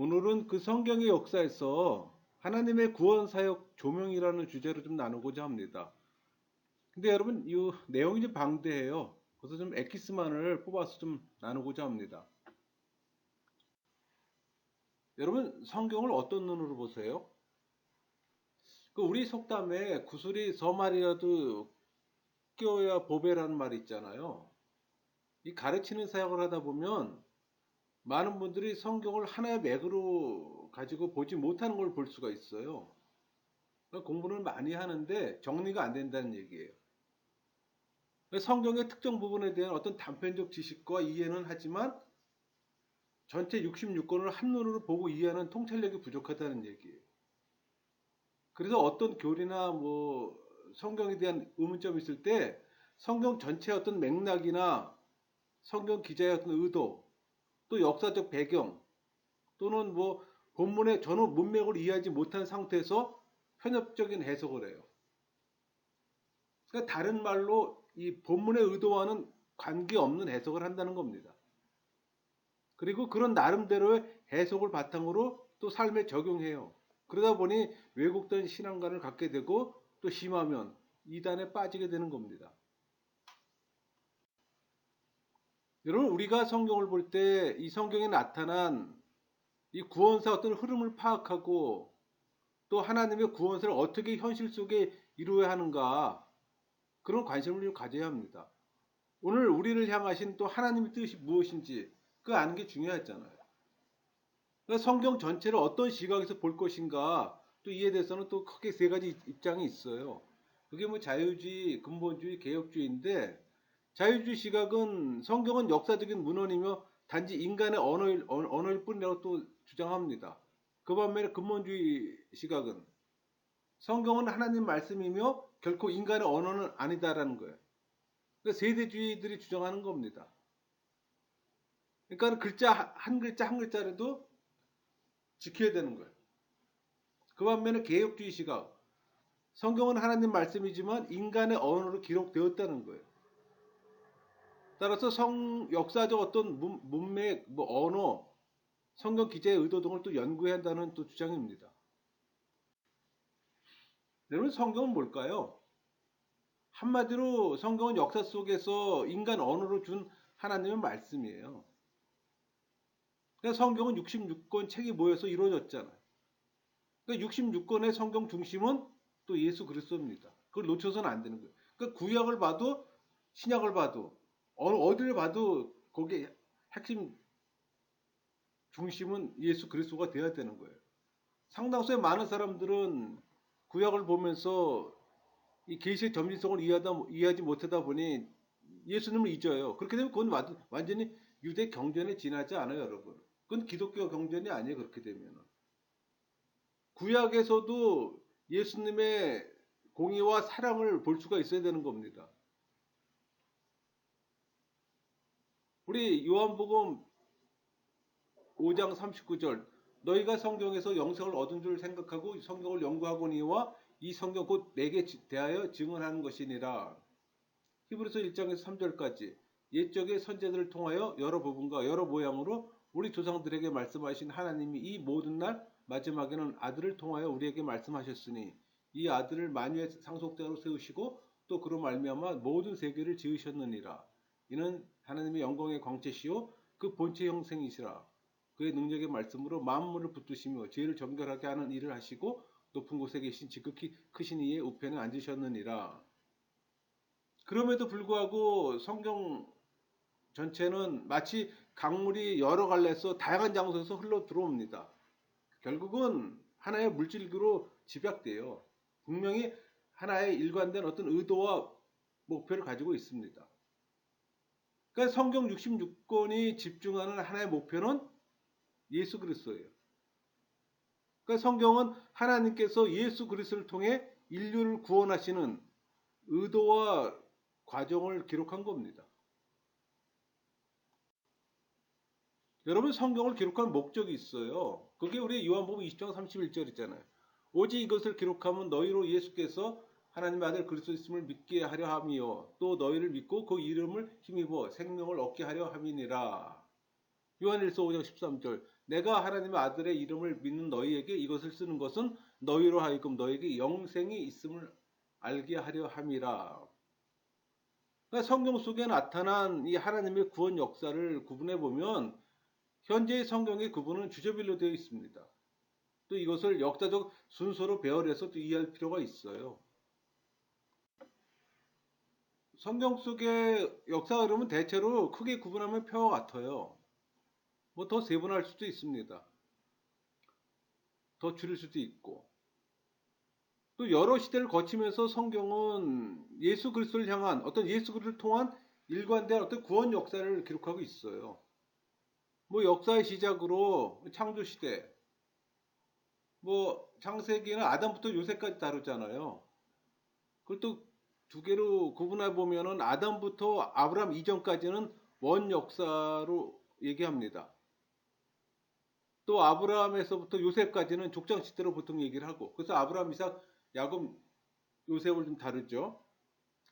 오늘은 그 성경의 역사에서 하나님의 구원 사역 조명이라는 주제로 좀 나누고자 합니다. 근데 여러분, 이 내용이 좀 방대해요. 그래서 좀 엑기스만을 뽑아서 좀 나누고자 합니다. 여러분, 성경을 어떤 눈으로 보세요? 그 우리 속담에 구슬이 서말이라도 껴야 보배라는 말이 있잖아요. 이 가르치는 사역을 하다 보면 많은 분들이 성경을 하나의 맥으로 가지고 보지 못하는 걸 볼 수가 있어요. 그러니까 공부를 많이 하는데 정리가 안 된다는 얘기예요. 성경의 특정 부분에 대한 어떤 단편적 지식과 이해는 하지만 전체 66권을 한눈으로 보고 이해하는 통찰력이 부족하다는 얘기예요. 그래서 어떤 교리나 성경에 대한 의문점이 있을 때 성경 전체의 어떤 맥락이나 성경 기자의 어떤 의도, 또 역사적 배경, 또는 본문의 전후 문맥을 이해하지 못한 상태에서 편협적인 해석을 해요. 그러니까 다른 말로 이 본문의 의도와는 관계없는 해석을 한다는 겁니다. 그리고 그런 나름대로의 해석을 바탕으로 또 삶에 적용해요. 그러다 보니 왜곡된 신앙관을 갖게 되고 또 심하면 이단에 빠지게 되는 겁니다. 여러분, 우리가 성경을 볼 때 이 성경에 나타난 이 구원사 어떤 흐름을 파악하고 또 하나님의 구원사를 어떻게 현실 속에 이루어야 하는가, 그런 관심을 좀 가져야 합니다. 오늘 우리를 향하신 또 하나님의 뜻이 무엇인지 그 아는 게 중요하잖아요. 그러니까 성경 전체를 어떤 시각에서 볼 것인가, 또 이에 대해서는 또 크게 세 가지 입장이 있어요. 그게 자유주의, 근본주의, 개혁주의인데, 자유주의 시각은 성경은 역사적인 문헌이며 단지 인간의 언어일 뿐이라고 또 주장합니다. 그 반면에 근본주의 시각은 성경은 하나님 말씀이며 결코 인간의 언어는 아니다라는 거예요. 그러니까 세대주의들이 주장하는 겁니다. 그러니까 글자 한 글자 한 글자라도 지켜야 되는 거예요. 그 반면에 개혁주의 시각, 성경은 하나님 말씀이지만 인간의 언어로 기록되었다는 거예요. 따라서 역사적 어떤 문맥, 언어, 성경 기자의 의도 등을 또 연구해야 한다는 또 주장입니다. 여러분, 성경은 뭘까요? 한마디로 성경은 역사 속에서 인간 언어로 준 하나님의 말씀이에요. 그러니까 성경은 66권 책이 모여서 이루어졌잖아요. 그러니까 66권의 성경 중심은 또 예수 그리스도입니다. 그걸 놓쳐서는 안 되는 거예요. 그러니까 구약을 봐도 신약을 봐도 어디를 봐도 거기에 핵심 중심은 예수 그리스도가 되어야 되는 거예요. 상당수의 많은 사람들은 구약을 보면서 이 계시의 점진성을 이해하지 못하다 보니 예수님을 잊어요. 그렇게 되면 그건 완전히 유대 경전에 지나지 않아요, 여러분. 그건 기독교 경전이 아니에요, 그렇게 되면. 구약에서도 예수님의 공의와 사랑을 볼 수가 있어야 되는 겁니다. 우리 요한복음 5장 39절, 너희가 성경에서 영생을 얻은 줄 생각하고 성경을 연구하거니와 이 성경 곧 내게 대하여 증언하는 것이니라. 히브리서 1장에서 3절까지 옛적의 선제들을 통하여 여러 부분과 여러 모양으로 우리 조상들에게 말씀하신 하나님이 이 모든 날 마지막에는 아들을 통하여 우리에게 말씀하셨으니 이 아들을 만유의 상속자로 세우시고 또 그로 말미암아 모든 세계를 지으셨느니라. 이는 하나님의 영광의 광채시요 그 본체 형생이시라. 그의 능력의 말씀으로 만물을 붙드시며 죄를 정결하게 하는 일을 하시고 높은 곳에 계신 지극히 크신 이의 우편에 앉으셨느니라. 그럼에도 불구하고 성경 전체는 마치 강물이 여러 갈래서 다양한 장소에서 흘러 들어옵니다. 결국은 하나의 물질기로 집약돼요. 분명히 하나의 일관된 어떤 의도와 목표를 가지고 있습니다. 그러니까 성경 66권이 집중하는 하나의 목표는 예수 그리스도예요. 그러니까 성경은 하나님께서 예수 그리스도를 통해 인류를 구원하시는 의도와 과정을 기록한 겁니다. 여러분, 성경을 기록한 목적이 있어요. 그게 우리 요한복음 20장 31절 있잖아요. 오직 이것을 기록하면 너희로 예수께서 하나님의 아들 그리스도 있음을 믿게 하려 함이요 또 너희를 믿고 그 이름을 힘입어 생명을 얻게 하려 함이니라. 요한일서 5장 13절 내가 하나님의 아들의 이름을 믿는 너희에게 이것을 쓰는 것은 너희로 하여금 너희에게 영생이 있음을 알게 하려 함이라. 그러니까 성경 속에 나타난 이 하나님의 구원 역사를 구분해 보면 현재의 성경의 구분은 주저빌로 되어 있습니다. 또 이것을 역사적 순서로 배열해서 또 이해할 필요가 있어요. 성경 속의 역사 흐름은 대체로 크게 구분하면 표와 같아요. 뭐 더 세분할 수도 있습니다. 더 줄일 수도 있고. 또 여러 시대를 거치면서 성경은 예수 그리스도를 향한 어떤 예수 그리스도를 통한 일관된 어떤 구원 역사를 기록하고 있어요. 뭐 역사의 시작으로 창조 시대, 뭐 창세기는 아담부터 요새까지 다루잖아요. 그걸 또 두 개로 구분해 보면은 아담부터 아브라함 이전까지는 원 역사로 얘기합니다. 또 아브라함에서부터 요셉까지는 족장 시대로 보통 얘기를 하고, 그래서 아브라함, 이삭, 야곱, 요셉을 좀 다루죠.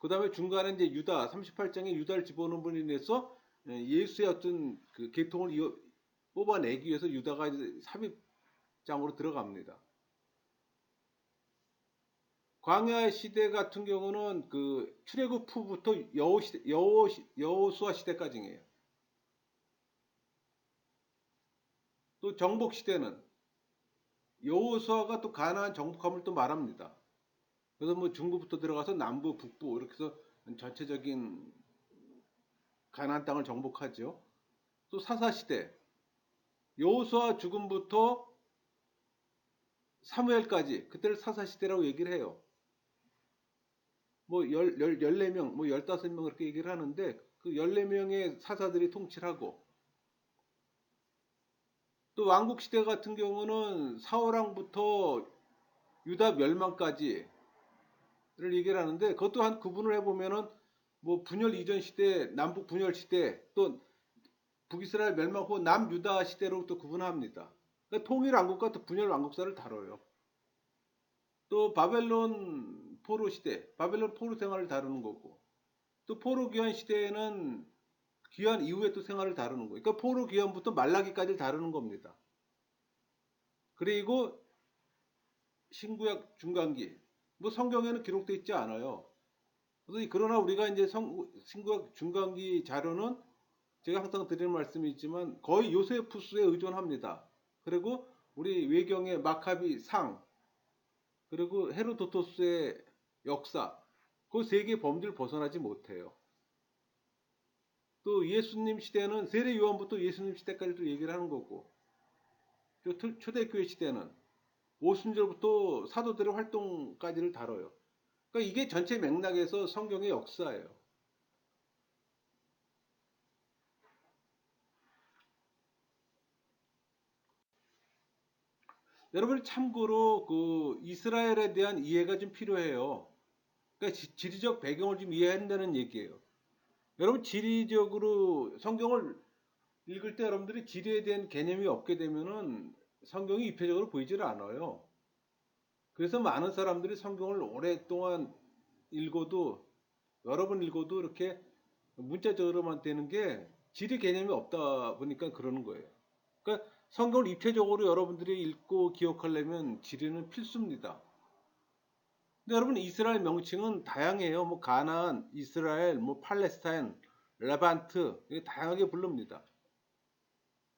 그 다음에 중간에 이제 유다, 38장에 유다를 집어넣은 분이 인해서 예수의 어떤 그 계통을 뽑아내기 위해서 유다가 이제 삽입장으로 들어갑니다. 광야 시대 같은 경우는 그 출애굽 후부터 여호수아 시대까지예요. 또 정복 시대는 여호수아가 또 가나안 정복함을 또 말합니다. 그래서 뭐 중부부터 들어가서 남부, 북부 이렇게 해서 전체적인 가나안 땅을 정복하죠. 또 사사 시대 여호수아 죽음부터 사무엘까지 그때를 사사 시대라고 얘기를 해요. 뭐 14명, 뭐 15명 그렇게 얘기를 하는데 그 14명의 사사들이 통치를 하고, 또 왕국 시대 같은 경우는 사울왕부터 유다 멸망까지를 얘기를 하는데, 그것도 한 구분을 해보면은 뭐 분열 이전 시대, 남북 분열 시대, 또 북이스라엘 멸망 후 남유다 시대로 또 구분합니다. 그러니까 통일 왕국과 또 분열 왕국사를 다뤄요. 또 바벨론 포로 시대, 바벨론 포로 생활을 다루는 거고, 또 포로 귀환 시대에는 귀환 이후에 또 생활을 다루는 거예요. 그러니까 포로 귀환부터 말라기까지를 다루는 겁니다. 그리고 신구약 중간기, 뭐 성경에는 기록되어 있지 않아요. 그러나 우리가 이제 신구약 중간기 자료는 제가 항상 드리는 말씀이 있지만 거의 요세푸스에 의존합니다. 그리고 우리 외경의 마카비 상, 그리고 헤로도토스의 역사, 그 세 개의 범주를 벗어나지 못해요. 또 예수님 시대는 세례 요한부터 예수님 시대까지도 얘기를 하는 거고, 또 초대교회 시대는 오순절부터 사도들의 활동까지를 다뤄요. 그러니까 이게 전체 맥락에서 성경의 역사예요. 여러분 참고로 그 이스라엘에 대한 이해가 좀 필요해요. 그러니까 지리적 배경을 좀 이해한다는 얘기예요. 여러분 지리적으로 성경을 읽을 때 여러분들이 지리에 대한 개념이 없게 되면은 성경이 입체적으로 보이질 않아요. 그래서 많은 사람들이 성경을 오랫동안 읽어도, 여러 번 읽어도 이렇게 문자적으로만 되는 게 지리 개념이 없다 보니까 그러는 거예요. 그러니까 성경을 입체적으로 여러분들이 읽고 기억하려면 지리는 필수입니다. 근데 여러분 이스라엘 명칭은 다양해요. 뭐 가나안, 이스라엘, 뭐 팔레스타인, 레반트 이게 다양하게 부릅니다.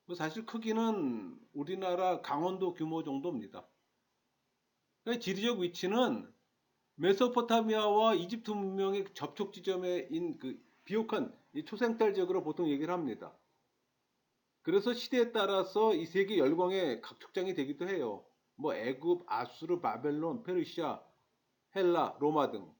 뭐 사실 크기는 우리나라 강원도 규모 정도입니다. 그러니까 지리적 위치는 메소포타미아와 이집트 문명의 접촉 지점인 그 비옥한 이 초생달 지역으로 보통 얘기를 합니다. 그래서 시대에 따라서 이 세계 열강의 각축장이 되기도 해요. 뭐 애굽, 아수르, 바벨론, 페르시아, 헬라, 로마 등.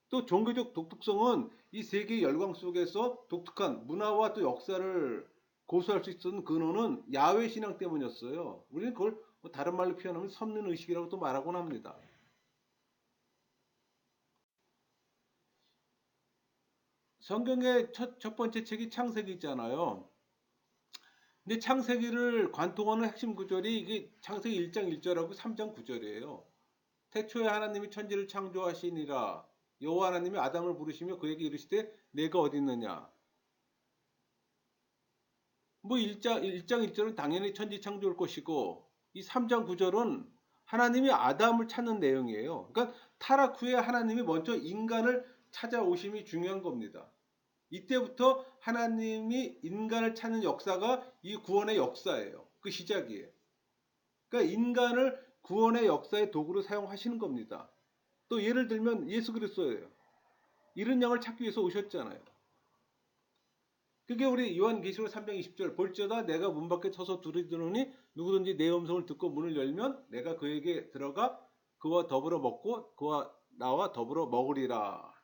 또 종교적 독특성은 이 세계 열강 속에서 독특한 문화와 또 역사를 고수할 수 있었던 근원은 야훼 신앙 때문이었어요. 우리는 그걸 뭐 다른 말로 표현하면 선민 의식이라고 또 말하곤 합니다. 성경의 첫 번째 책이 창세기잖아요. 근데 창세기를 관통하는 핵심 구절이 이게 창세기 1장 1절하고 3장 9절이에요. 태초에 하나님이 천지를 창조하시니라. 여호와 하나님이 아담을 부르시며 그에게 이르시되 내가 어디 있느냐. 뭐 1장 1절은 당연히 천지 창조일 것이고 이 3장 9절은 하나님이 아담을 찾는 내용이에요. 그러니까 타락 후에 하나님이 먼저 인간을 찾아오심이 중요한 겁니다. 이때부터 하나님이 인간을 찾는 역사가 이 구원의 역사예요. 그 시작이에요. 그러니까 인간을 구원의 역사의 도구로 사용하시는 겁니다. 또 예를 들면 예수 그리스도예요. 잃은 양을 찾기 위해서 오셨잖아요. 그게 우리 요한계시록 3장 20절 볼지어다 내가 문 밖에 서서 두드리노니 누구든지 내 음성을 듣고 문을 열면 내가 그에게 들어가 그와 더불어 먹고 그와 나와 더불어 먹으리라.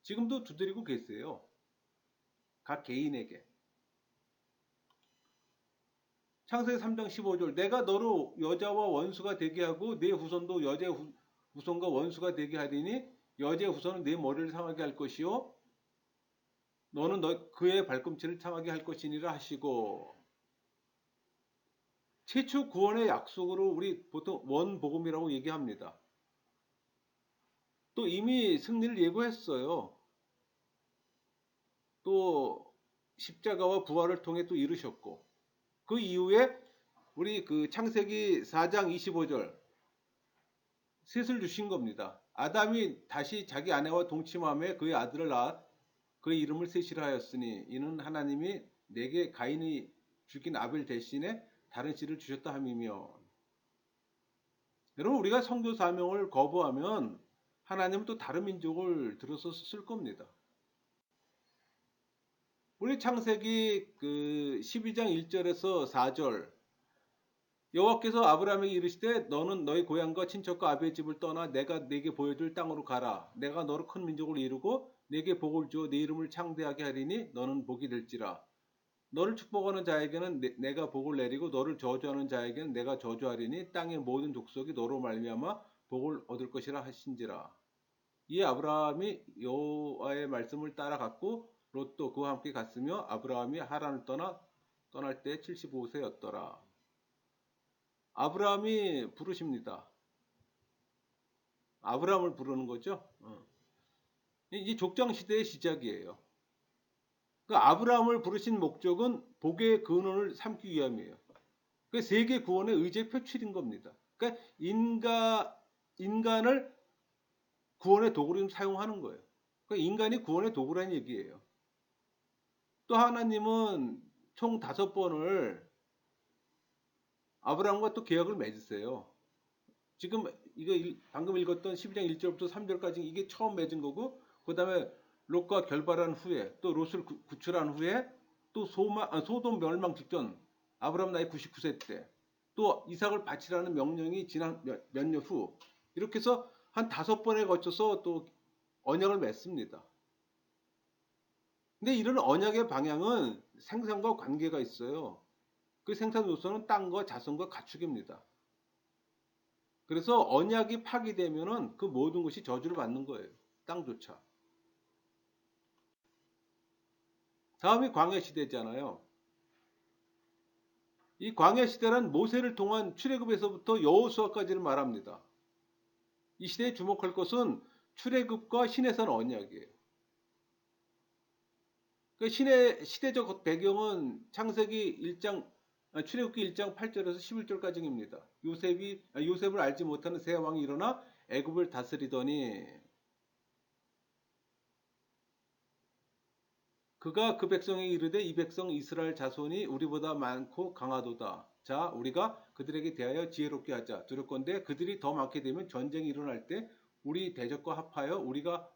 지금도 두드리고 계세요. 각 개인에게. 창세기 3장 15절 내가 너로 여자와 원수가 되게 하고 내 후손도 여자의 후손과 원수가 되게 하리니 여자의 후손은 내 머리를 상하게 할 것이요 너는 그의 발꿈치를 상하게 할 것이니라 하시고 최초 구원의 약속으로 우리 보통 원복음이라고 얘기합니다. 또 이미 승리를 예고했어요. 또 십자가와 부활을 통해 또 이루셨고 그 이후에 우리 그 창세기 4장 25절 셋을 주신 겁니다. 아담이 다시 자기 아내와 동침함에 그의 아들을 낳아 그의 이름을 셋이라 하였으니 이는 하나님이 내게 가인이 죽인 아벨 대신에 다른 씨를 주셨다 함이며 여러분 우리가 성교 사명을 거부하면 하나님은 또 다른 민족을 들어서 쓸 겁니다. 우리 창세기 그 12장 1절에서 4절 여호와께서 아브라함에게 이르시되 너는 너희 고향과 친척과 아비의 집을 떠나 내가 네게 보여줄 땅으로 가라. 내가 너를 큰 민족을 이루고 네게 복을 주어 네 이름을 창대하게 하리니 너는 복이 될지라. 너를 축복하는 자에게는 내가 복을 내리고 너를 저주하는 자에게는 내가 저주하리니 땅의 모든 족속이 너로 말미암아 복을 얻을 것이라 하신지라. 이에 아브라함이 여호와의 말씀을 따라갔고 롯도 그와 함께 갔으며 아브라함이 하란을 떠날 때 75세였더라. 아브라함이 부르십니다. 아브라함을 부르는 거죠. 이 족장 시대의 시작이에요. 그러니까 아브라함을 부르신 목적은 복의 근원을 삼기 위함이에요. 그 세계 구원의 의지의 표출인 겁니다. 그러니까 인간을 구원의 도구로 사용하는 거예요. 그러니까 인간이 구원의 도구라는 얘기예요. 또 하나님은 총 5번을 아브라함과 또 계약을 맺으세요. 지금 이거 방금 읽었던 12장 1절부터 3절까지 이게 처음 맺은 거고 그 다음에 롯과 결발한 후에 또 롯을 구출한 후에 또 소돔 멸망 직전 아브라함 나이 99세 때 또 이삭을 바치라는 명령이 지난 몇 년 후 이렇게 해서 한 5번에 거쳐서 또 언약을 맺습니다. 근데 이런 언약의 방향은 생산과 관계가 있어요. 그 생산 요소는 땅과 자손과 가축입니다. 그래서 언약이 파기되면은 그 모든 것이 저주를 받는 거예요. 땅조차. 다음이 광야 시대잖아요. 이 광야 시대란 모세를 통한 출애굽에서부터 여호수아까지를 말합니다. 이 시대에 주목할 것은 출애굽과 신해산 언약이에요. 그 시대적 배경은 창세기 1장 출애굽기 1장 8절에서 11절까지입니다. 요셉을 알지 못하는 세 왕이 일어나 애굽을 다스리더니 그가 그 백성에게 이르되 이 백성 이스라엘 자손이 우리보다 많고 강하도다. 자 우리가 그들에게 대하여 지혜롭게 하자. 두렵건대 그들이 더 많게 되면 전쟁이 일어날 때 우리 대적과 합하여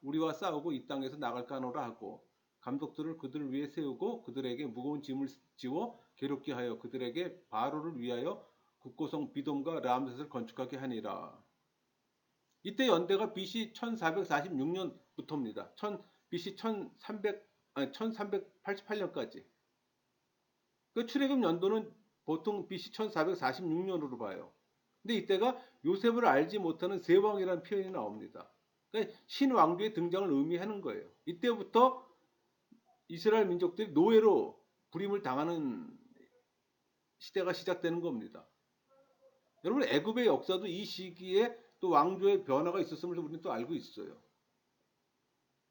우리와 싸우고 이 땅에서 나갈까 하노라 하고 감독들을 그들을 위해 세우고 그들에게 무거운 짐을 지워 괴롭게 하여 그들에게 바로를 위하여 국고성 비돔과 람셋을 건축하게 하니라. 이때 연대가 BC 1446년부터입니다. BC 1388년까지. 그 출애굽 연도는 보통 BC 1446년으로 봐요. 근데 이때가 요셉을 알지 못하는 세 왕이라는 표현이 나옵니다. 그러니까 신왕조의 등장을 의미하는 거예요. 이때부터 이스라엘 민족들이 노예로 부림을 당하는 시대가 시작되는 겁니다. 여러분 애굽의 역사도 이 시기에 또 왕조의 변화가 있었음을 우리는 또 알고 있어요.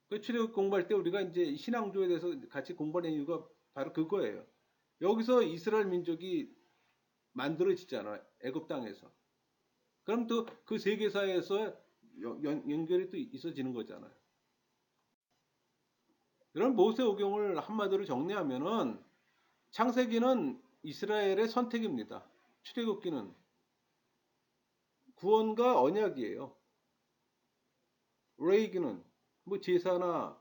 그 출애굽 공부할 때 우리가 이제 신왕조에 대해서 같이 공부하는 이유가 바로 그거예요. 여기서 이스라엘 민족이 만들어지잖아. 애굽 땅에서. 그럼 또 그 세계사에서 연결이 또 있어지는 거잖아요. 이런 모세오경을 한마디로 정리하면은 창세기는 이스라엘의 선택입니다. 출애굽기는 구원과 언약이에요. 레이기는 뭐 제사나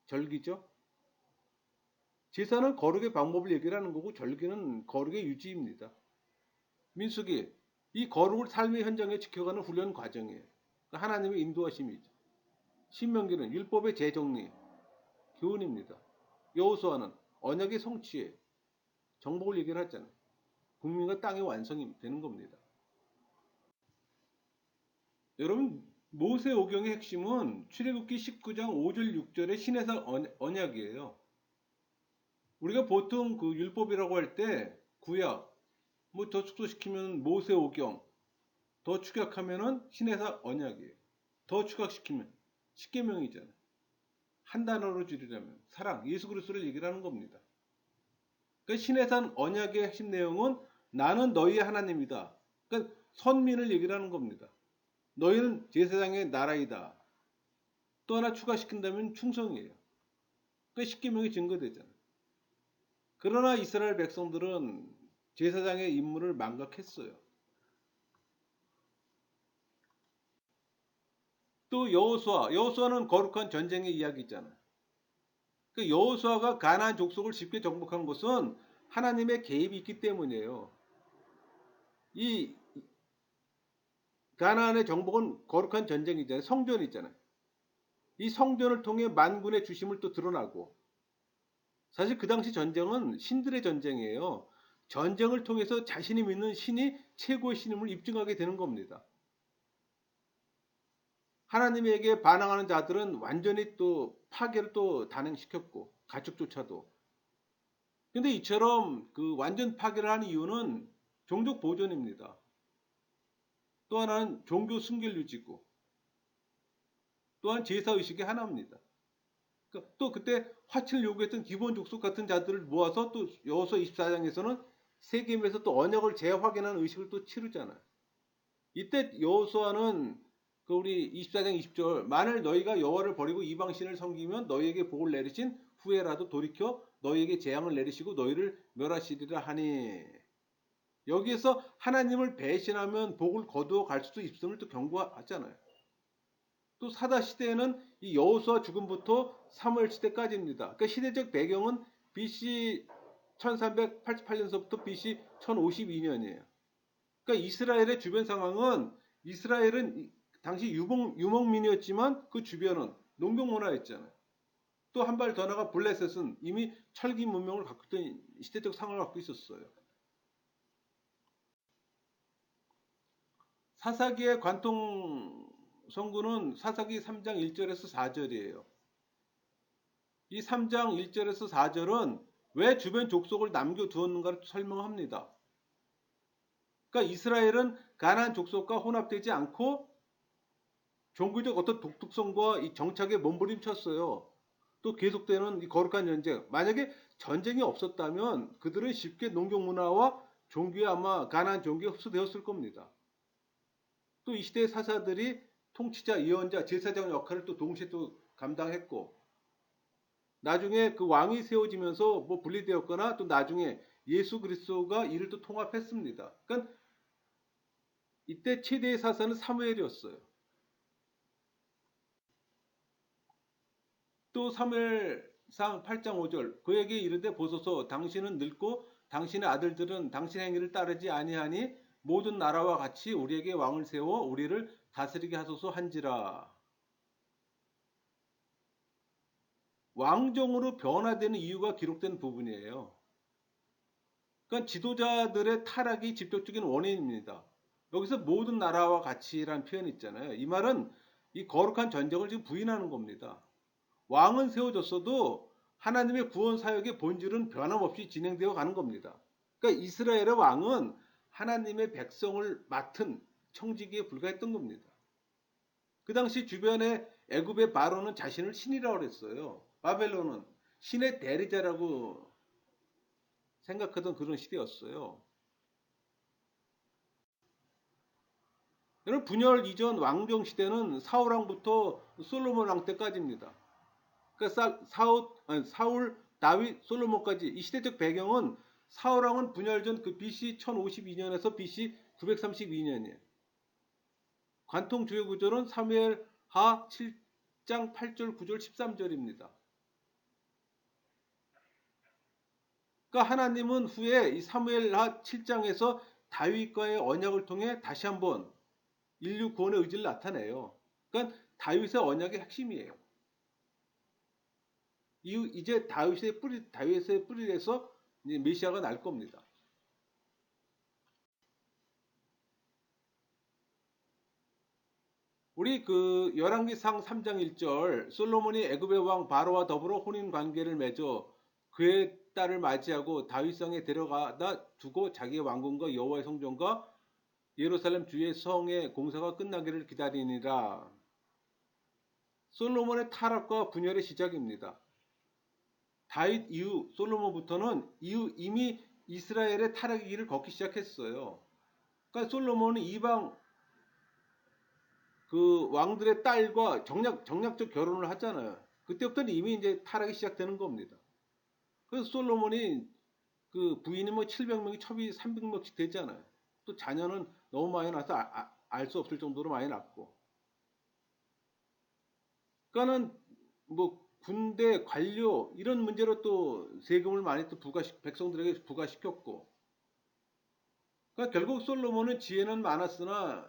절기죠. 제사는 거룩의 방법을 얘기를 하는 거고 절기는 거룩의 유지입니다. 민수기 이 거룩을 삶의 현장에 지켜가는 훈련 과정이에요. 그러니까 하나님의 인도하심이죠. 신명기는 율법의 재정리, 교훈입니다. 여호수아는 언약의 성취에 정복을 얘기를 하잖아요. 국민과 땅의 완성이 되는 겁니다. 여러분 모세오경의 핵심은 출애굽기 19장 5절 6절의 신해상 언약이에요. 우리가 보통 그 율법이라고 할 때 구약 뭐 더 축소시키면 모세오경 더 축약하면은 신해상 언약이에요. 더 축약시키면 십계명이잖아요. 한 단어로 줄이려면 사랑 예수 그리스도를 얘기를 하는 겁니다. 그러니까 신해산 언약의 핵심 내용은 나는 너희의 하나님이다. 그러니까 선민을 얘기를 하는 겁니다. 너희는 제사장의 나라이다. 또 하나 추가시킨다면 충성이에요. 그러니까 십계명이 증거되잖아요. 그러나 이스라엘 백성들은 제사장의 임무를 망각했어요. 또 여호수아는 거룩한 전쟁의 이야기잖아요. 그 여호수아가 가나안 족속을 쉽게 정복한 것은 하나님의 개입이 있기 때문이에요. 이 가나안의 정복은 거룩한 전쟁이잖아요. 성전이잖아요. 이 성전을 통해 만군의 주심을 또 드러나고 사실 그 당시 전쟁은 신들의 전쟁이에요. 전쟁을 통해서 자신이 믿는 신이 최고의 신임을 입증하게 되는 겁니다. 하나님에게 반항하는 자들은 완전히 또 파괴를 또 단행시켰고 가축조차도. 근데 이처럼 그 완전 파괴를 한 이유는 종족 보존입니다. 또 하나는 종교 순결 유지고 또한 제사 의식의 하나입니다. 또 그때 화친을 요구했던 기본 족속 같은 자들을 모아서 또 여호수아 24장에서는 세겜에서 또 언약을 재확인하는 의식을 또 치르잖아요. 이때 여호수아는 그 우리 24장 20절 만일 너희가 여호와를 버리고 이방신을 섬기면 너희에게 복을 내리신 후에라도 돌이켜 너희에게 재앙을 내리시고 너희를 멸하시리라 하니 여기에서 하나님을 배신하면 복을 거두어 갈 수도 있음을 또 경고하잖아요. 또 사다 시대에는 이 여호수아 죽음부터 사무엘 시대까지입니다. 그러니까 시대적 배경은 BC 1388년서부터 BC 1052년이에요. 그러니까 이스라엘의 주변 상황은 이스라엘은 당시 유목민이었지만 그 주변은 농경 문화였잖아요. 또 한 발 더 나가 블레셋은 이미 철기 문명을 갖고 있던 시대적 상황을 갖고 있었어요. 사사기의 관통 성구는 사사기 3장 1절에서 4절이에요. 이 3장 1절에서 4절은 왜 주변 족속을 남겨두었는가를 설명합니다. 그러니까 이스라엘은 가나안 족속과 혼합되지 않고 종교적 어떤 독특성과 이 정착에 몸부림쳤어요. 또 계속되는 이 거룩한 전쟁. 만약에 전쟁이 없었다면 그들은 쉽게 농경 문화와 종교에 아마 가나안 종교에 흡수되었을 겁니다. 또 이 시대의 사사들이 통치자, 예언자, 제사장 역할을 또 동시에 또 감당했고 나중에 그 왕이 세워지면서 뭐 분리되었거나 또 나중에 예수 그리스도가 이를 또 통합했습니다. 그러니까 이때 최대의 사사는 사무엘이었어요. 또 사무엘상 8장 5절 그에게 이르되 보소서 당신은 늙고 당신의 아들들은 당신의 행위를 따르지 아니하니 모든 나라와 같이 우리에게 왕을 세워 우리를 다스리게 하소서 한지라. 왕정으로 변화되는 이유가 기록된 부분이에요. 그러니까 지도자들의 타락이 직접적인 원인입니다. 여기서 모든 나라와 같이라는 표현이 있잖아요. 이 말은 이 거룩한 전쟁을 지금 부인하는 겁니다. 왕은 세워졌어도 하나님의 구원 사역의 본질은 변함없이 진행되어 가는 겁니다. 그러니까 이스라엘의 왕은 하나님의 백성을 맡은 청지기에 불과했던 겁니다. 그 당시 주변에 애굽의 바로는 자신을 신이라고 그랬어요. 바벨론은 신의 대리자라고 생각하던 그런 시대였어요. 여러분 분열 이전 왕정 시대는 사울왕부터 솔로몬 왕 때까지입니다. 그러니까 사울, 다윗, 솔로몬까지 이 시대적 배경은 사울왕은 분열 전 그 BC 1052년에서 BC 932년이에요. 관통 주요 구절은 사무엘 하 7장 8절, 9절, 13절입니다. 그러니까 하나님은 후에 이 사무엘 하 7장에서 다윗과의 언약을 통해 다시 한번 인류 구원의 의지를 나타내요. 그러니까 다윗의 언약의 핵심이에요. 이제 다윗의 뿌리에서 이제 메시아가 날 겁니다. 우리 그 열왕기상 3장 1절 솔로몬이 애굽의 왕 바로와 더불어 혼인 관계를 맺어 그의 딸을 맞이하고 다윗성에 데려가다 두고 자기의 왕궁과 여호와의 성전과 예루살렘 주의 성의 공사가 끝나기를 기다리니라. 솔로몬의 타락과 분열의 시작입니다. 다윗 이후 솔로몬부터는 이미 이스라엘의 타락의 길을 걷기 시작했어요. 그러니까 솔로몬은 이방 그 왕들의 딸과 정략적 결혼을 하잖아요. 그때부터는 이미 이제 타락이 시작되는 겁니다. 그래서 솔로몬이 그 부인이 뭐 700명이 첩이 300명씩 되잖아요. 또 자녀는 너무 많이 나서 알 수 없을 정도로 많이 낳고. 그러니까는 뭐 군대 관료 이런 문제로 또 세금을 많이 또 백성들에게 부과시켰고. 그러니까 결국 솔로몬은 지혜는 많았으나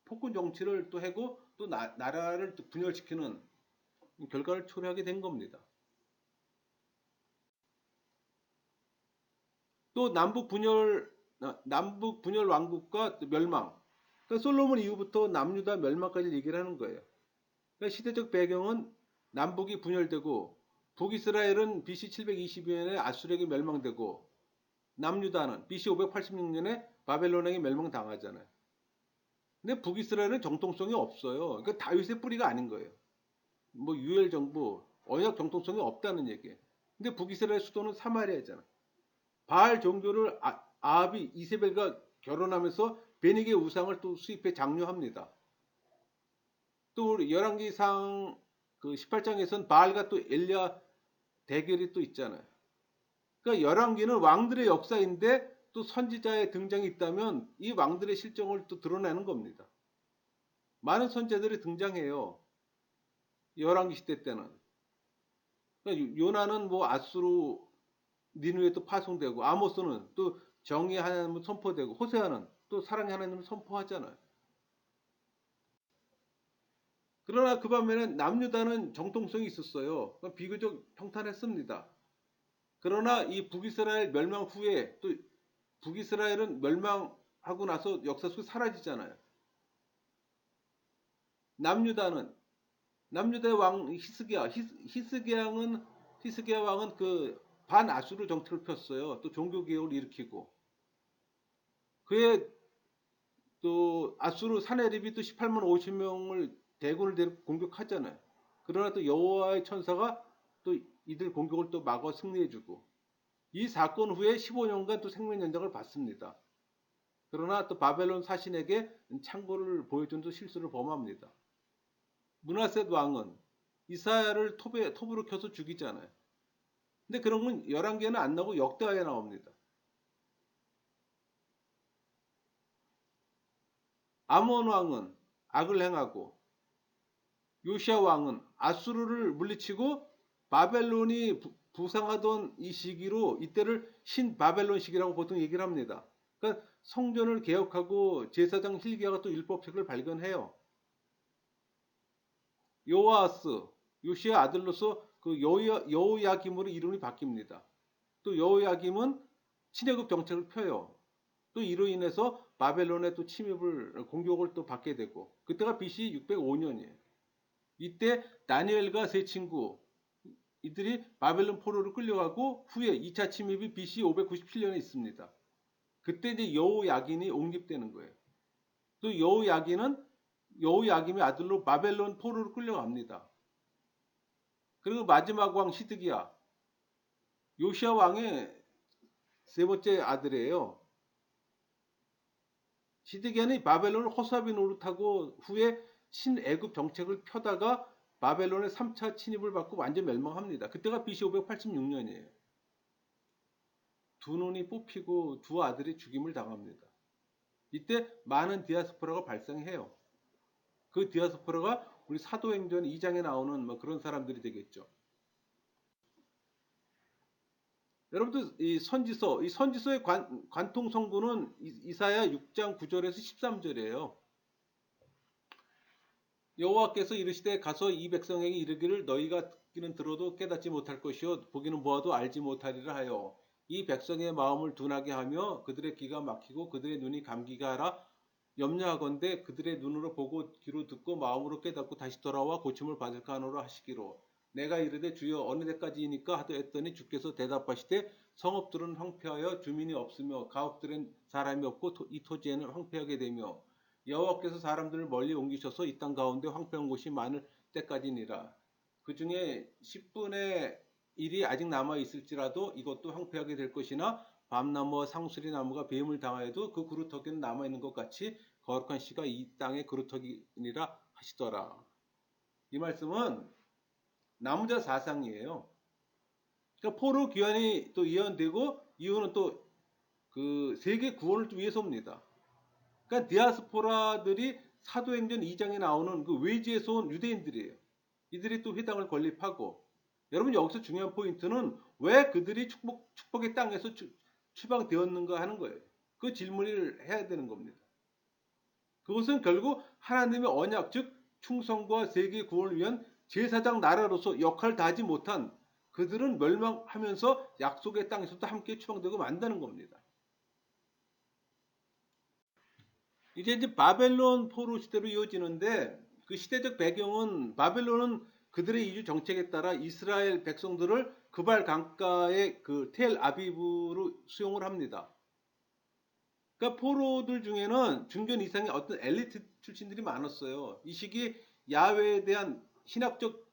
폭군 정치를 또 하고 또 나라를 또 분열시키는 결과를 초래하게 된 겁니다. 또 남북 분열 왕국과 멸망. 그러니까 솔로몬 이후부터 남유다 멸망까지 얘기를 하는 거예요. 그러니까 시대적 배경은 남북이 분열되고 북이스라엘은 BC 722년에 아수르에게 멸망되고 남유다는 BC 586년에 바벨론에게 멸망당하잖아요. 근데 북이스라엘은 정통성이 없어요. 그러니까 다윗의 뿌리가 아닌 거예요. 뭐 유엘 정부 언약 정통성이 없다는 얘기예요. 근데 북이스라엘 수도는 사마리아잖아. 바알 종교를 아합이 이세벨과 결혼하면서 베닉의 우상을 또 수입해 장려합니다. 또 우리 열왕기상 그 18장에선 바알과 또 엘리야 대결이 또 있잖아요. 그러니까 열왕기는 왕들의 역사인데 또 선지자의 등장이 있다면 이 왕들의 실정을 또 드러내는 겁니다. 많은 선지자들이 등장해요. 열왕기 시대 때는. 그러니까 요나는 뭐 아수르 니누에 또 파송되고 아모스는 또 정의의 하나님을 선포되고 호세아는 또 사랑의 하나님을 선포하잖아요. 그러나 그 반면에 남유다는 정통성이 있었어요. 비교적 평탄했습니다. 그러나 이 북이스라엘 멸망 후에 또 북이스라엘은 멸망하고 나서 역사 속에 사라지잖아요. 남유다의 왕 히스기야 왕은 그 반아수르 정책을 폈어요. 또 종교 개혁을 일으키고 그의 또 아수르 사네립이 또 18만 50명을 대군을 데리고 공격하잖아요. 그러나 또 여호와의 천사가 또 이들 공격을 또 막아 승리해주고 이 사건 후에 15년간 또 생명 연장을 받습니다. 그러나 또 바벨론 사신에게 창고를 보여준 또 실수를 범합니다. 문하셋 왕은 이사야를 톱으로 켜서 죽이잖아요. 근데 그런 건 11개는 안 나오고 역대하에 나옵니다. 아몬 왕은 악을 행하고 요시아 왕은 아수르를 물리치고 바벨론이 부상하던 이 시기로 이때를 신바벨론 시기라고 보통 얘기를 합니다. 그러니까 성전을 개혁하고 제사장 hil기야가 또 율법책을 발견해요. 요아스, 요시아 아들로서 그 여호야김으로 이름이 바뀝니다. 또 여호야김은 친애국 정책을 펴요. 또 이로 인해서 바벨론의 또 공격을 또 받게 되고 그때가 BC 605년이에요. 이때 다니엘과 세 친구 이들이 바벨론 포로로 끌려가고 후에 2차 침입이 BC 597년에 있습니다. 그때 이제 여호야긴이 옹립되는 거예요. 또 여호야김의 아들로 바벨론 포로로 끌려갑니다. 그리고 마지막 왕 시드기야 요시아 왕의 세 번째 아들이에요. 시드기야는 바벨론을 허수아비 노릇하고 후에 친애굽 정책을 펴다가 바벨론의 3차 침입을 받고 완전 멸망합니다. 그때가 BC 586년이에요. 두 눈이 뽑히고 두 아들이 죽임을 당합니다. 이때 많은 디아스포라가 발생해요. 그 디아스포라가 우리 사도행전 2장에 나오는 뭐 그런 사람들이 되겠죠. 여러분들 이 선지서의 관통 성구는 이사야 6장 9절에서 13절이에요. 여호와께서 이르시되 가서 이 백성에게 이르기를 너희가 듣기는 들어도 깨닫지 못할 것이요 보기는 보아도 알지 못하리라 하여 이 백성의 마음을 둔하게 하며 그들의 귀가 막히고 그들의 눈이 감기게 하라. 염려하건대 그들의 눈으로 보고 귀로 듣고 마음으로 깨닫고 다시 돌아와 고침을 받을까 하노라 하시기로 내가 이르되 주여 어느 때까지이니까 하도 했더니 주께서 대답하시되 성읍들은 황폐하여 주민이 없으며 가옥들은 사람이 없고 이 토지에는 황폐하게 되며 여호와께서 사람들을 멀리 옮기셔서 이 땅 가운데 황폐한 곳이 많을 때까지니라. 그 중에 10분의 1이 아직 남아 있을지라도 이것도 황폐하게 될 것이나 밤나무와 상수리 나무가 뱀을 당하여도 그 그루터기는 남아 있는 것 같이 거룩한 씨가 이 땅의 그루터기니라 하시더라. 이 말씀은 나무자 사상이에요. 그러니까 포로 귀환이 또 예언되고 이유는 또 그 세계 구원을 위해서입니다. 그러니까 디아스포라들이 사도행전 2장에 나오는 그 외지에서 온 유대인들이에요. 이들이 또 회당을 건립하고 여러분 여기서 중요한 포인트는 왜 그들이 축복의 땅에서 추방되었는가 하는 거예요. 그 질문을 해야 되는 겁니다. 그것은 결국 하나님의 언약 즉 충성과 세계 구원을 위한 제사장 나라로서 역할을 다하지 못한 그들은 멸망하면서 약속의 땅에서도 함께 추방되고 만다는 겁니다. 이제 바벨론 포로 시대로 이어지는데 그 시대적 배경은 바벨론은 그들의 이주 정책에 따라 이스라엘 백성들을 그발 강가의 그 텔 아비브로 수용을 합니다. 그러니까 포로들 중에는 중견 이상의 어떤 엘리트 출신들이 많았어요. 이 시기 야훼에 대한 신학적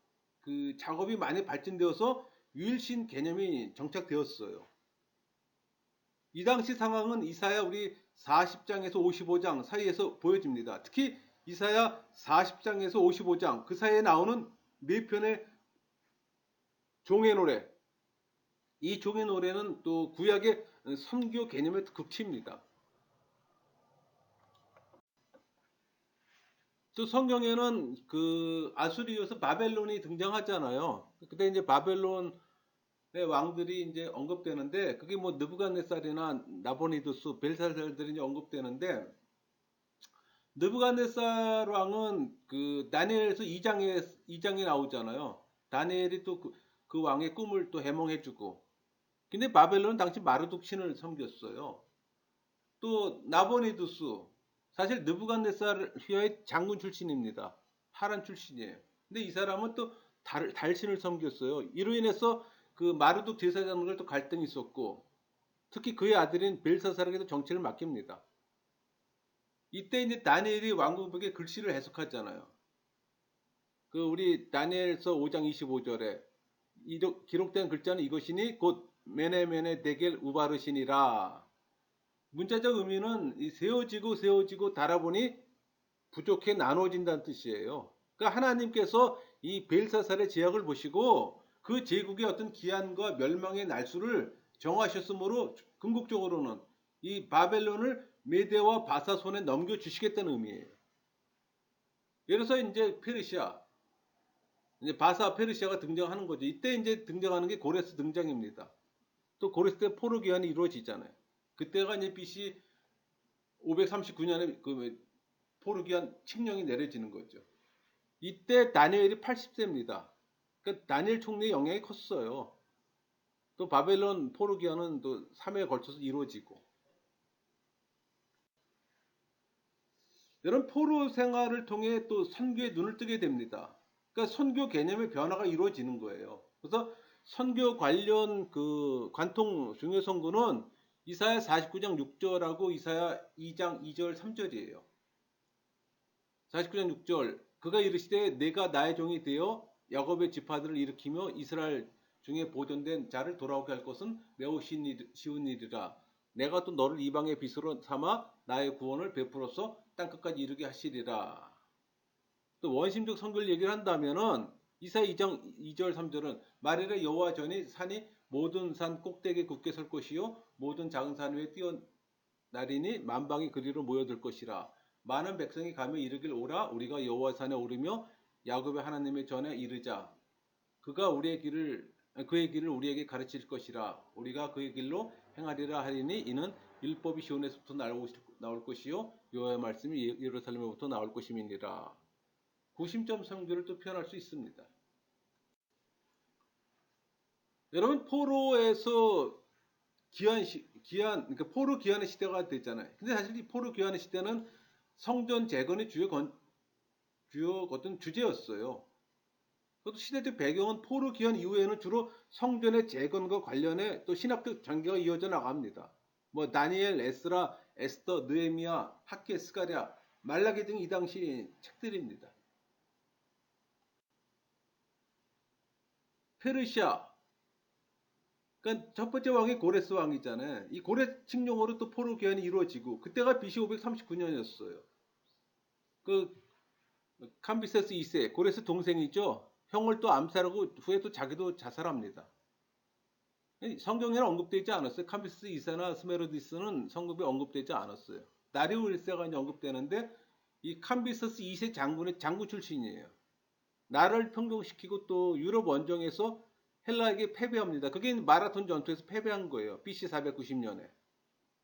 그 작업이 많이 발전되어서 유일신 개념이 정착되었어요. 이 당시 상황은 이사야 우리 40장에서 55장 사이에서 보여집니다. 특히 이사야 40장에서 55장 그 사이에 나오는 네 편의 종의 노래. 이 종의 노래는 또 구약의 선교 개념의 극치입니다. 또 성경에는 그 아수리에서 바벨론이 등장하잖아요. 그때 이제 바벨론의 왕들이 이제 언급되는데 그게 뭐 느부갓네살이나 나보니두스, 벨사살들이 이제 언급되는데 느부갓네살 왕은 그 다니엘에서 2장에 나오잖아요. 다니엘이 또 그 왕의 꿈을 또 해몽해주고. 근데 바벨론은 당시 마르둑 신을 섬겼어요. 또 나보니두스 사실 느부갓네살 휘하의 장군 출신입니다. 하란 출신이에요. 근데 이 사람은 또 달신을 섬겼어요. 이로 인해서 그 마르둑 제사장과 또 갈등이 있었고 특히 그의 아들인 벨사살에게도 정치를 맡깁니다. 이때 이제 다니엘이 왕국에게 글씨를 해석하잖아요. 그 우리 다니엘서 5장 25절에 기록된 글자는 이것이니 곧 메네메네 데겔 우바르시니라. 문자적 의미는 세워지고 달아보니 부족해 나눠진다는 뜻이에요. 그러니까 하나님께서 이 벨사살의 제약을 보시고 그 제국의 어떤 기한과 멸망의 날수를 정하셨으므로 궁극적으로는 이 바벨론을 메대와 바사 손에 넘겨주시겠다는 의미예요. 예를 들어서 이제 페르시아, 이제 바사 페르시아가 등장하는 거죠. 이때 이제 등장하는 게 고레스 등장입니다. 또 고레스 때 포로 기한이 이루어지잖아요. 그때가 이제 BC 539년에 그 포로 기한 칙령이 내려지는 거죠. 이때 다니엘이 80세입니다. 그러니까 다니엘 총리의 영향이 컸어요. 또 바벨론 포로 기한은 또 3회에 걸쳐서 이루어지고. 이런 포로 생활을 통해 또 선교에 눈을 뜨게 됩니다. 그러니까 선교 개념의 변화가 이루어지는 거예요. 그래서 선교 관련 그 관통 중요 선구는 이사야 49장 6절하고 이사야 2장 2절 3절이에요. 49장 6절 그가 이르시되 내가 나의 종이 되어 야곱의 지파들을 일으키며 이스라엘 중에 보존된 자를 돌아오게 할 것은 매우 쉬운 일이라. 내가 또 너를 이방의 빛으로 삼아 나의 구원을 베풀어서 땅끝까지 이르게 하시리라. 또 원심적 성결 얘기를 한다면은 이사야 2장 2절 3절은 말이라 여호와 전이 산이 모든 산 꼭대기에 굳게 설 것이요 모든 작은 산 위에 뛰어나리니 만방이 그리로 모여들 것이라. 많은 백성이 가며 이르길 오라 우리가 여호와 산에 오르며 야곱의 하나님의 전에 이르자. 그가 그의 길을 우리에게 가르칠 것이라. 우리가 그의 길로 행하리라 하리니 이는 율법이 시온에서부터 나올 것이요 여호와의 말씀이 예루살렘에부터 나올 것임이니라. 구심점 성교를 또 표현할 수 있습니다. 여러분 포로에서 그러니까 포로 기한의 시대가 됐잖아요. 근데 사실 이 포로 기한의 시대는 성전 재건의 주요 어떤 주제였어요. 그것도 시대적 배경은 포로 기한 이후에는 주로 성전의 재건과 관련해 또 신학적 전개가 이어져 나갑니다. 뭐 다니엘, 에스라, 에스더, 느헤미야, 학개, 스가랴, 말라기 등 이 당시 책들입니다. 페르시아, 그러니까 첫 번째 왕이 고레스 왕이잖아요. 이 고레 칙령으로 또 포로 기한이 이루어지고 그때가 BC 539년이었어요. 그 캄비세스 2세 고레스 동생이죠. 형을 또 암살하고 후에 또 자기도 자살합니다. 성경에는 언급되지 않았어요. 캄비세스 2세나 스메로디스는 성경에 언급되지 않았어요. 나리오 1세가 이제 언급되는데 이 캄비세스 2세 장군의 장군 출신이에요. 나라를 평정시키고 또 유럽 원정에서 헬라에게 패배합니다. 그게 마라톤 전투에서 패배한 거예요. BC 490년에.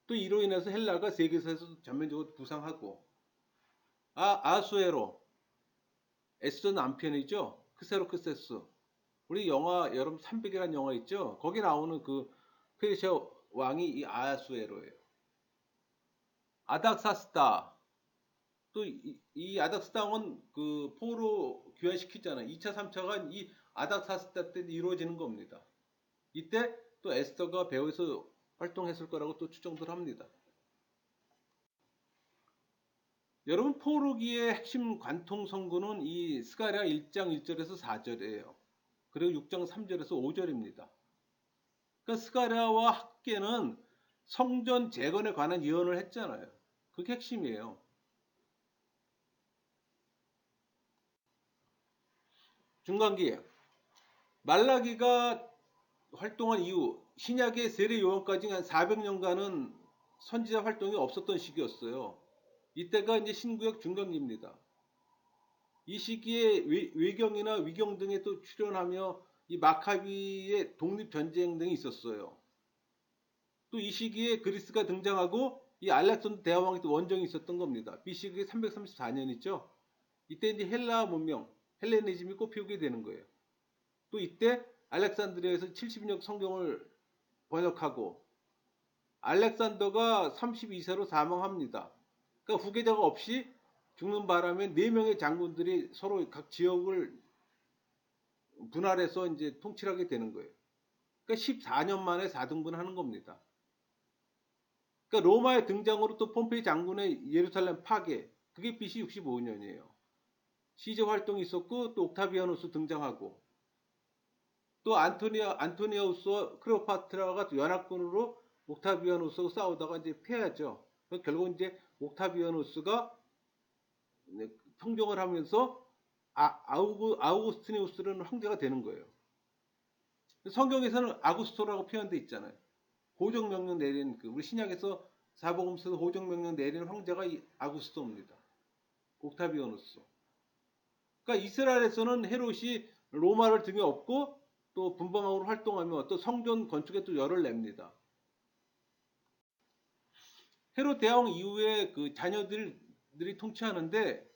또 이로 인해서 헬라가 세계사에서 전면적으로 부상하고 아수에로 에스더 남편이죠. 크세로크세스. 우리 영화 여러분 300이라는 영화 있죠. 거기 나오는 그 페르시아 왕이 이 아수에로예요. 아닥사스다. 또 이 아닥사스다 왕은 그 포로 귀환시키잖아요. 2차 3차가 이 아닥사스다 때 이루어지는 겁니다. 이때 또 에스더가 배후에서 활동했을 거라고 또 추정들 합니다. 여러분 포로기의 핵심 관통 성구는 이 스가랴 1장 1절에서 4절이에요. 그리고 6장 3절에서 5절입니다. 그러니까 스가랴와 학개는 성전 재건에 관한 예언을 했잖아요. 그게 핵심이에요. 중간기에 말라기가 활동한 이후 신약의 세례 요한까지 한 400년간은 선지자 활동이 없었던 시기였어요. 이때가 이제 신구약 중간기입니다. 이 시기에 외경이나 위경 등에 또 출연하며 이 마카비의 독립전쟁 등이 있었어요. 또 이 시기에 그리스가 등장하고 이 알렉산더 대왕이 또 원정이 있었던 겁니다. BC 334년 있죠. 이때 이제 헬라 문명, 헬레니즘이 꽃피우게 되는 거예요. 또 이때 알렉산드리아에서 70년 성경을 번역하고 알렉산더가 32세로 사망합니다. 그러니까 후계자가 없이 죽는 바람에 4명의 장군들이 서로 각 지역을 분할해서 이제 통치를 하게 되는 거예요. 그러니까 14년 만에 4등분 하는 겁니다. 그러니까 로마의 등장으로 또 폼페이 장군의 예루살렘 파괴, 그게 BC 65년이에요. 시제 활동이 있었고 또 옥타비아누스 등장하고 또 안토니아우스와 클레오파트라가 연합군으로 옥타비아누스하고 싸우다가 이제 패하죠. 결국 이제 옥타비아누스가 평정을 하면서 아우구스티누스라는 황제가 되는 거예요. 성경에서는 아구스토라고 표현돼 있잖아요. 호정명령 내린 우리 신약에서 사복음서에서 호정명령 내린 황제가 이 아구스토입니다. 옥타비아누스. 그러니까 이스라엘에서는 헤롯이 로마를 등에 업고 또 분방학으로 활동하며 또 성전 건축에 또 열을 냅니다. 헤롯 대왕 이후에 그 자녀들이 통치하는데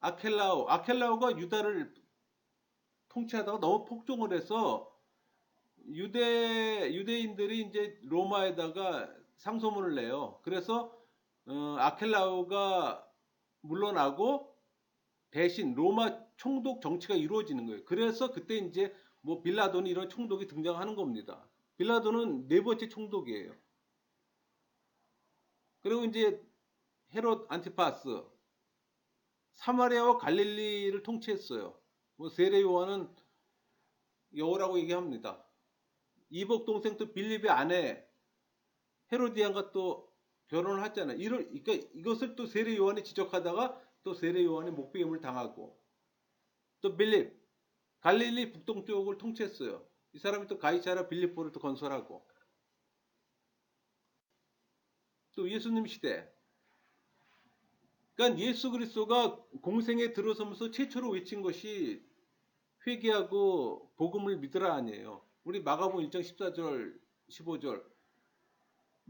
아켈라오가 유다를 통치하다가 너무 폭종을 해서 유대인들이 이제 로마에다가 상소문을 내요. 그래서 아켈라오가 물러나고 대신 로마 총독 정치가 이루어지는 거예요. 그래서 그때 이제 뭐 빌라도는 이런 총독이 등장하는 겁니다. 빌라도는 4번째 총독이에요. 그리고 이제 헤롯 안티파스 사마리아와 갈릴리를 통치했어요. 뭐 세례 요한은 여호라고 얘기합니다. 이복 동생 또 빌립의 아내 헤로디안과 또 결혼을 했잖아요. 그러니까 이것을 또 세례 요한이 지적하다가 또 세례 요한이 목배임을 당하고 또 빌립 갈릴리 북동쪽을 통치했어요. 이 사람이 또 가이사라 빌립보를 또 건설하고 또 예수님 시대. 그러니까 예수 그리스도가 공생에 들어서면서 최초로 외친 것이 회개하고 복음을 믿으라 아니에요. 우리 마가복음 1장 14절 15절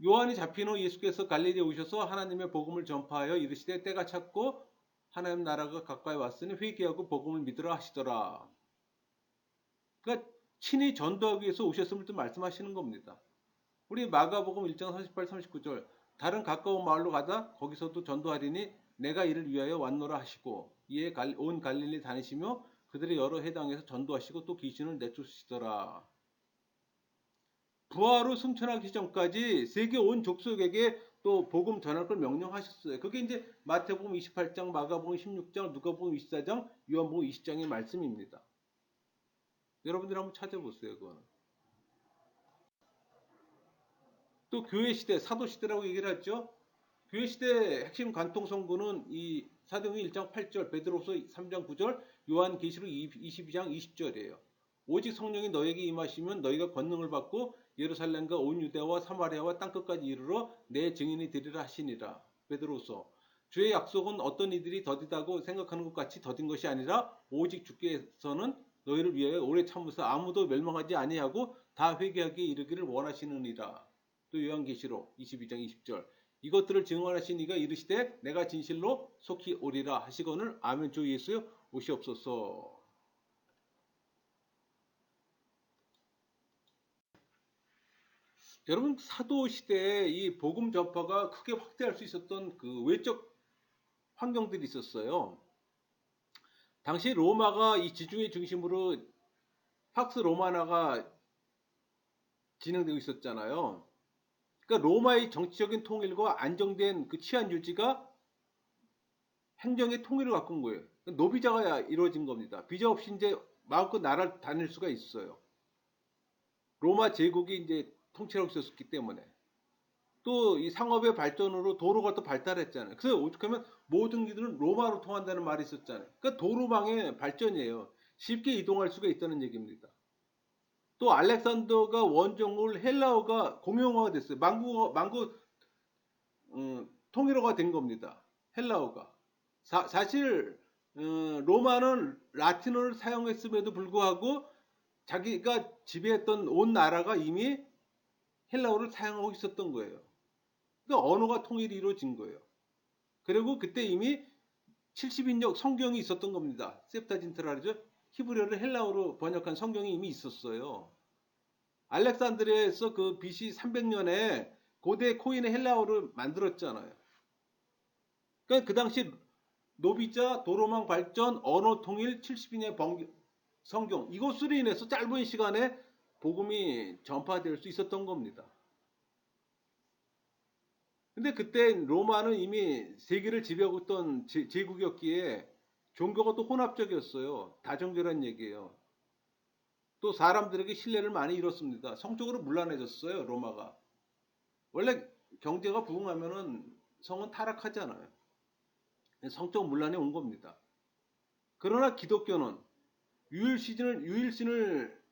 요한이 잡힌 후 예수께서 갈릴리에 오셔서 하나님의 복음을 전파하여 이르시되 때가 찼고 하나님 나라가 가까이 왔으니 회개하고 복음을 믿으라 하시더라. 그러니까 친히 전도하기 위해서 오셨음을 또 말씀하시는 겁니다. 우리 마가복음 1장 38, 39절 다른 가까운 마을로 가다 거기서도 전도하리니 내가 이를 위하여 왔노라 하시고 이에 온 갈릴리 다니시며 그들의 여러 해당에서 전도하시고 또 귀신을 내쫓으시더라. 부하로 승천하기 전까지 세계 온 족속에게 또 복음 전할 걸 명령하셨어요. 그게 이제 마태복음 28장, 마가복음 16장, 누가복음 24장, 요한복음 20장의 말씀입니다. 여러분들 한번 찾아보세요. 그거는. 또 교회 시대, 사도 시대라고 얘기를 하죠. 교회 시대 핵심 관통 성구는 이 사도행전 1장 8절, 베드로서 3장 9절, 요한계시록 22장 20절이에요. 오직 성령이 너에게 임하시면 너희가 권능을 받고 예루살렘과 온 유대와 사마리아와 땅끝까지 이르러 내 증인이 되리라 하시니라. 베드로서 주의 약속은 어떤 이들이 더디다고 생각하는 것 같이 더딘 것이 아니라 오직 주께서는 너희를 위하여 오래 참으사 아무도 멸망하지 아니하고 다 회개하기에 이르기를 원하시느니라. 또 요한계시록 22장 20절 이것들을 증언하신 이가 이르시되 내가 진실로 속히 오리라 하시거늘 아멘 주 예수여 오시옵소서. 여러분 사도 시대에 이 복음 전파가 크게 확대할 수 있었던 그 외적 환경들이 있었어요. 당시 로마가 이 지중해 중심으로 팍스 로마나가 진행되고 있었잖아요. 그러니까 로마의 정치적인 통일과 안정된 그 치안 유지가 행정의 통일을 가꾼 거예요. 노비자가 이루어진 겁니다. 비자 없이 이제 마음껏 나라를 다닐 수가 있어요. 로마 제국이 이제 통치하고 있었기 때문에. 또 이 상업의 발전으로 도로가 또 발달했잖아요. 그래서 어떻게 하면 모든 길은 로마로 통한다는 말이 있었잖아요. 그러니까 도로망의 발전이에요. 쉽게 이동할 수가 있다는 얘기입니다. 또 알렉산더가 원종을 헬라어가 공용어가 됐어요. 만국 통일어가 된 겁니다. 헬라어가. 사실 로마는 라틴어를 사용했음에도 불구하고 자기가 지배했던 온 나라가 이미 헬라어를 사용하고 있었던 거예요. 그러니까 언어가 통일이 이루어진 거예요. 그리고 그때 이미 70인역 성경이 있었던 겁니다. 셉타진트라죠. 히브리어를 헬라어로 번역한 성경이 이미 있었어요. 알렉산드리아에서 그 BC 300년에 고대 코인의 헬라어를 만들었잖아요. 그러니까 그 당시 노비자, 도로망 발전, 언어 통일, 70인의 성경 이것으로 인해서 짧은 시간에 복음이 전파될 수 있었던 겁니다. 근데 그때 로마는 이미 세계를 지배하고 있던 제국이었기에 종교가 또 혼합적이었어요. 다종교란 얘기예요. 또 사람들에게 신뢰를 많이 잃었습니다. 성적으로 문란해졌어요. 로마가. 원래 경제가 부흥하면은 성은 타락하잖아요. 성적 문란이 온 겁니다. 그러나 기독교는 유일신을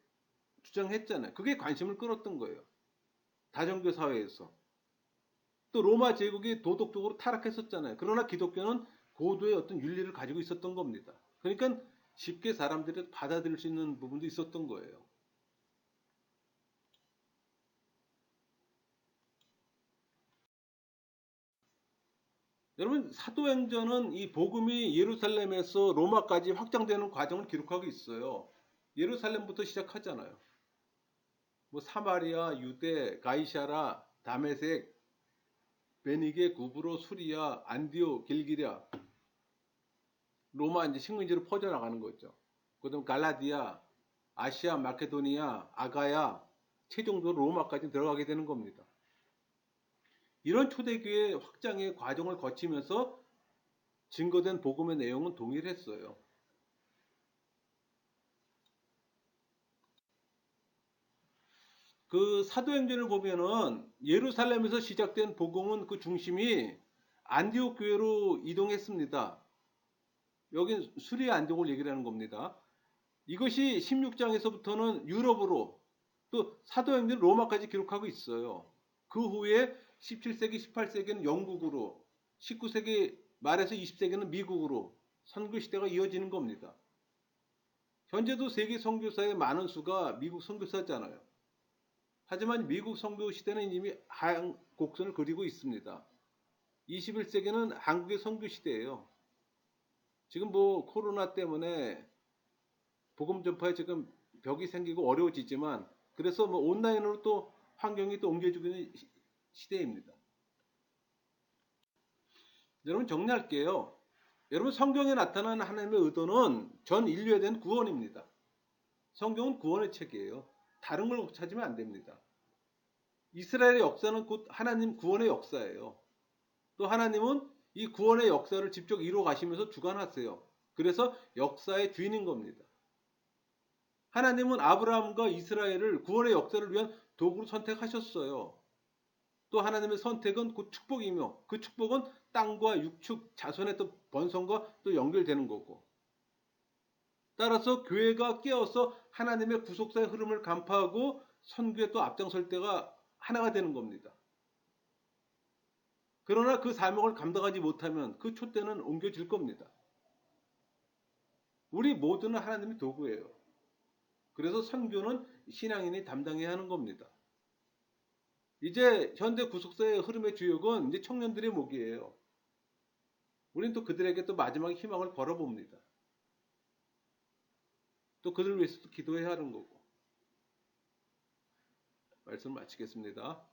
주장했잖아요. 그게 관심을 끌었던 거예요. 다종교 사회에서. 또 로마 제국이 도덕적으로 타락했었잖아요. 그러나 기독교는 고도의 어떤 윤리를 가지고 있었던 겁니다. 그러니까 쉽게 사람들이 받아들일 수 있는 부분도 있었던 거예요. 여러분 사도행전은 이 복음이 예루살렘에서 로마까지 확장되는 과정을 기록하고 있어요. 예루살렘부터 시작하잖아요. 뭐 사마리아, 유대, 가이샤라, 다메섹, 베니게, 구브로, 수리아, 안디오, 길기랴, 로마 이제 식민지로 퍼져나가는 거죠. 그다음 갈라디아, 아시아, 마케도니아, 아가야, 최종적으로 로마까지 들어가게 되는 겁니다. 이런 초대교회 확장의 과정을 거치면서 증거된 복음의 내용은 동일했어요. 그 사도행전을 보면은 예루살렘에서 시작된 복음은 그 중심이 안디옥 교회로 이동했습니다. 여긴 수리의 안디옥을 얘기를 하는 겁니다. 이것이 16장에서부터는 유럽으로 또 사도행전 로마까지 기록하고 있어요. 그 후에 17세기, 18세기는 영국으로, 19세기 말에서 20세기는 미국으로 선교 시대가 이어지는 겁니다. 현재도 세계 선교사의 많은 수가 미국 선교사잖아요. 하지만 미국 선교 시대는 이미 하향 곡선을 그리고 있습니다. 21세기는 한국의 선교 시대예요. 지금 뭐 코로나 때문에 복음 전파에 지금 벽이 생기고 어려워지지만 그래서 뭐 온라인으로 또 환경이 또 옮겨지고 있는 시대입니다. 여러분 정리할게요. 여러분 성경에 나타난 하나님의 의도는 전 인류에 대한 구원입니다. 성경은 구원의 책이에요. 다른 걸 찾으면 안 됩니다. 이스라엘의 역사는 곧 하나님 구원의 역사예요. 또 하나님은 이 구원의 역사를 직접 이루어 가시면서 주관하세요. 그래서 역사의 주인인 겁니다. 하나님은 아브라함과 이스라엘을 구원의 역사를 위한 도구로 선택하셨어요. 또 하나님의 선택은 곧 축복이며 그 축복은 땅과 육축, 자손의 또 번성과 또 연결되는 거고. 따라서 교회가 깨어서 하나님의 구속사의 흐름을 간파하고 선교에 또 앞장설 때가 하나가 되는 겁니다. 그러나 그 사명을 감당하지 못하면 그 촛대는 옮겨질 겁니다. 우리 모두는 하나님의 도구예요. 그래서 선교는 신앙인이 담당해야 하는 겁니다. 이제 현대 구속사의 흐름의 주역은 이제 청년들의 목이에요. 우리는 또 그들에게 또 마지막 희망을 걸어봅니다. 또 그들 위해서도 기도해야 하는 거고. 말씀 마치겠습니다.